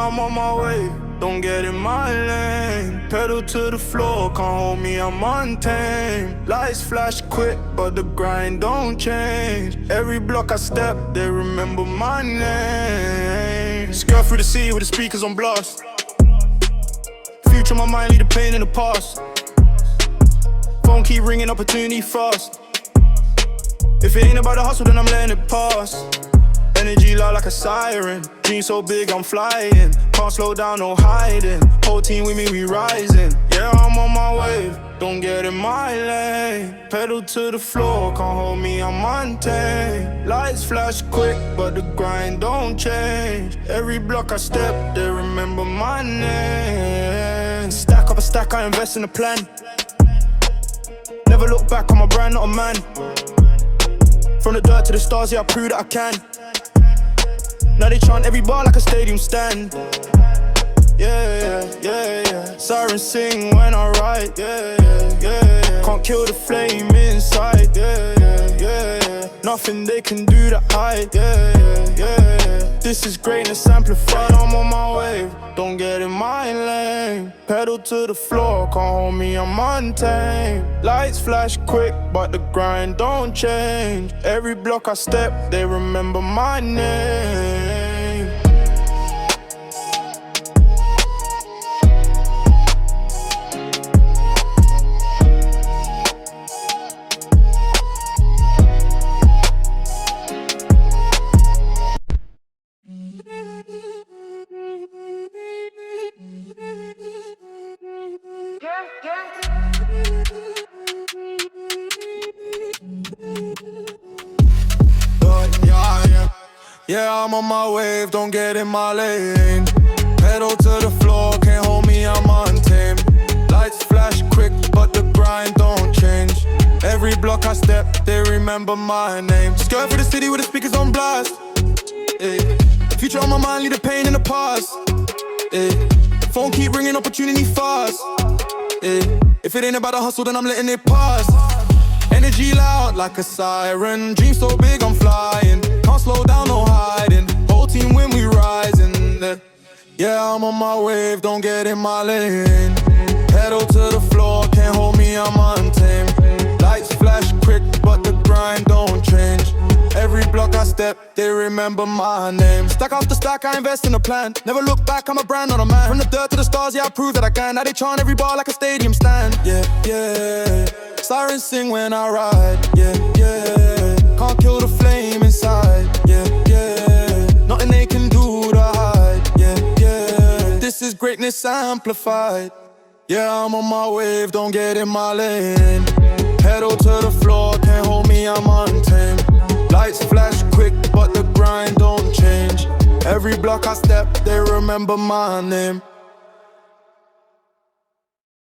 I'm on my way, don't get in my lane. Pedal to the floor, can't hold me, I'm untamed. Lights flash quick, but the grind don't change. Every block I step, they remember my name. Skirt through the city with the speakers on blast. Future on my mind, leave the pain in the past. Phone keep ringing, opportunity fast. If it ain't about the hustle, then I'm letting it pass. Energy loud like a siren. Dream so big, I'm flying. Can't slow down, no hiding. Whole team with me, we rising. Yeah, I'm on my wave, don't get in my lane. Pedal to the floor, can't hold me, I'm untamed. Lights flash quick, but the grind don't change. Every block I step, they remember my name. Stack up a stack, I invest in a plan. Never look back on my brand, not a man. From the dirt to the stars, yeah, I prove that I can. Now they chant every bar like a stadium stand. Yeah, yeah, yeah, yeah. Sirens sing when I ride. Yeah, yeah, yeah. Can't kill the flame inside. Yeah, yeah, yeah, yeah. Nothing they can do to hide. Yeah, yeah, yeah. This is greatness amplified. I'm on my wave, don't get in my lane. Pedal to the floor, can't hold me, I'm untamed. Lights flash quick, but the grind don't change. Every block I step, they remember my name. Yeah, I'm on my wave, don't get in my lane. Pedal to the floor, can't hold me, I'm untamed. Lights flash quick, but the grind don't change. Every block I step, they remember my name. Skirt for the city with the speakers on blast. Future on my mind, leave the pain in the past. Phone keep ringing, opportunity fast. If it ain't about the hustle, then I'm letting it pass. Energy loud like a siren. Dream so big, I'm flying. Can't slow down, no hiding. Whole team when we rising. Yeah, I'm on my wave, don't get in my lane. Pedal to the floor, can't hold me, I'm untamed. Lights flash quick, but the grind don't change. Every block I step, they remember my name. Stack after stack, I invest in a plan. Never look back, I'm a brand, not a man. From the dirt to the stars, yeah, I prove that I can. Now they chant every bar like a stadium stand. Yeah, yeah. Sirens sing when I ride. Yeah, yeah. Can't kill the flame inside. Yeah, yeah. Nothing they can do to hide. Yeah, yeah. This is greatness amplified. Yeah, I'm on my wave, don't get in my lane. Pedal to the floor, can't hold me, I'm untamed. Lights flash quick, but the grind don't change. Every block I step, they remember my name.